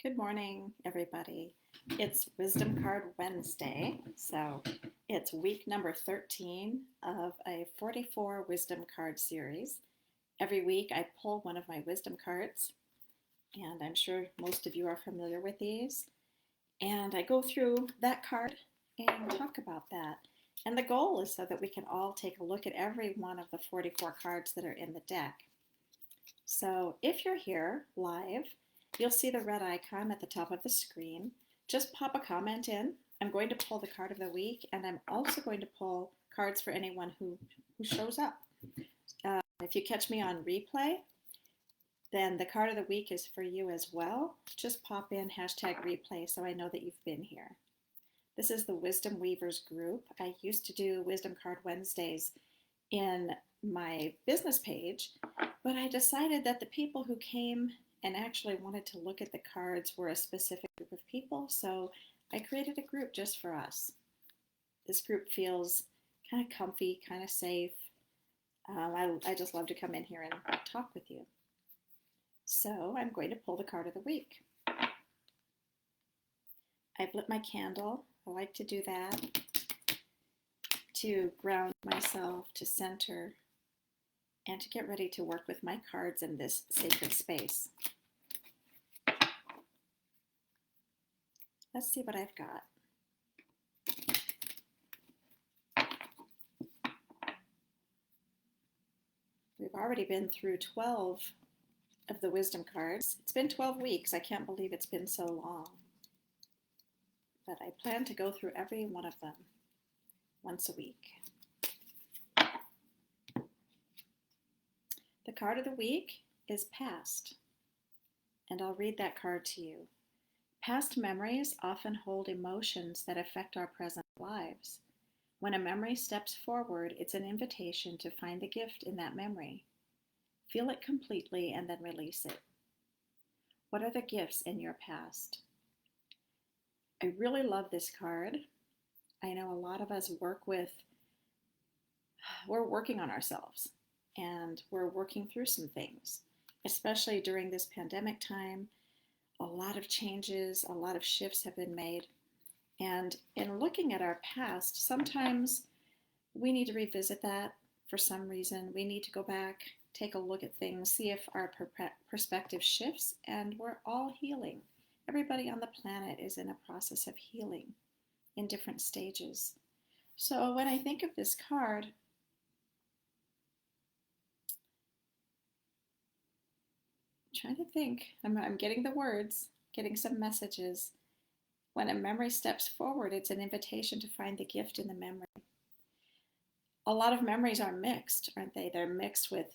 Good morning, everybody. It's Wisdom Card Wednesday, so it's week number 13 of a 44 Wisdom Card series. Every week I pull one of my Wisdom cards, and I'm sure most of you are familiar with these. And I go through that card and talk about that. And the goal is so that we can all take a look at every one of the 44 cards that are in the deck. So if you're here live, you'll see the red icon at the top of the screen. Just pop a comment in. I'm going to pull the card of the week, and I'm also going to pull cards for anyone who shows up. If you catch me on replay, then the card of the week is for you as well. Just pop in #replay so I know that you've been here. This is the Wisdom Weavers group. I used to do Wisdom Card Wednesdays in my business page, but I decided that the people who came and actually wanted to look at the cards were a specific group of people, so I created a group just for us. This group feels kind of comfy, kind of safe. I just love to come in here and talk with you. So I'm going to pull the card of the week. I've lit my candle. I like to do that to ground myself, to center, and to get ready to work with my cards in this sacred space. Let's see what I've got. We've already been through 12 of the wisdom cards. It's been 12 weeks. I can't believe it's been so long. But I plan to go through every one of them once a week. The card of the week is past, and I'll read that card to you. Past memories often hold emotions that affect our present lives. When a memory steps forward, it's an invitation to find the gift in that memory. Feel it completely and then release it. What are the gifts in your past? I really love this card. I know a lot of us we're working on ourselves, and we're working through some things, especially during this pandemic time. A lot of changes, a lot of shifts have been made. And in looking at our past, sometimes we need to revisit that for some reason. We need to go back, take a look at things, see if our perspective shifts, and we're all healing. Everybody on the planet is in a process of healing in different stages. So when I think of this card, trying to think, I'm getting the words, getting some messages. When a memory steps forward, it's an invitation to find the gift in the memory. A lot of memories are mixed, aren't they? They're mixed with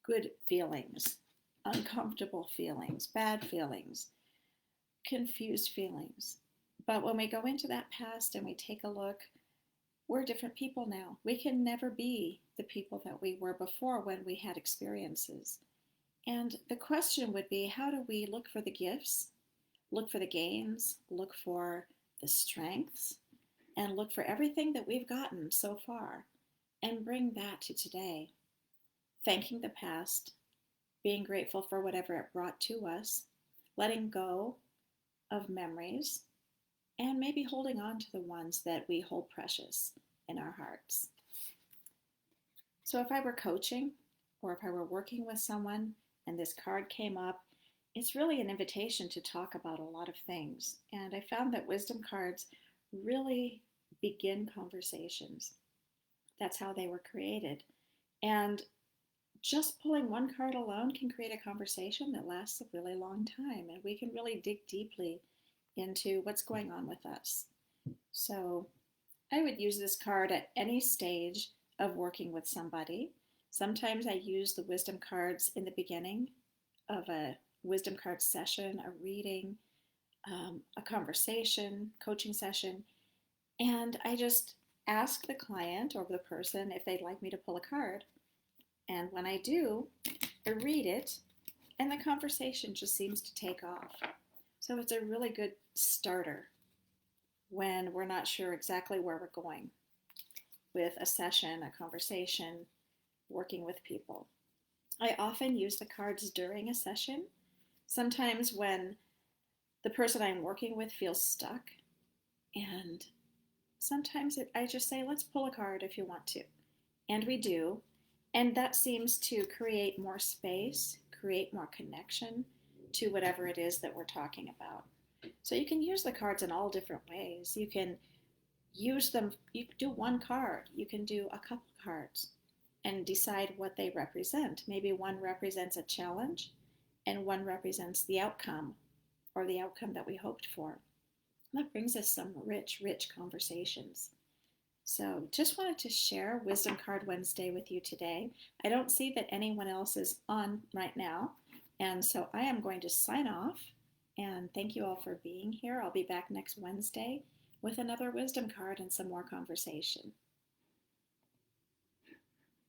good feelings, uncomfortable feelings, bad feelings, confused feelings. But when we go into that past and we take a look, we're different people now. We can never be the people that we were before when we had experiences. And the question would be, how do we look for the gifts, look for the gains, look for the strengths, and look for everything that we've gotten so far and bring that to today? Thanking the past, being grateful for whatever it brought to us, letting go of memories, and maybe holding on to the ones that we hold precious in our hearts. So if I were coaching or if I were working with someone and this card came up, it's really an invitation to talk about a lot of things. And I found that wisdom cards really begin conversations. That's how they were created. And just pulling one card alone can create a conversation that lasts a really long time. And we can really dig deeply into what's going on with us. So I would use this card at any stage of working with somebody. Sometimes I use the wisdom cards in the beginning of a wisdom card session, a reading, a conversation, coaching session, and I just ask the client or the person if they'd like me to pull a card. And when I do, I read it, and the conversation just seems to take off. So it's a really good starter when we're not sure exactly where we're going with a session, a conversation, working with people. I often use the cards during a session. Sometimes when the person I'm working with feels stuck. And sometimes I just say, let's pull a card if you want to. And we do. And that seems to create more space, create more connection to whatever it is that we're talking about. So you can use the cards in all different ways. You can use them, you can do one card, you can do a couple cards and decide what they represent. Maybe one represents a challenge and one represents the outcome or the outcome that we hoped for. That brings us some rich, rich conversations. So just wanted to share Wisdom Card Wednesday with you today. I don't see that anyone else is on right now, and so I am going to sign off, and thank you all for being here. I'll be back next Wednesday with another wisdom card and some more conversation.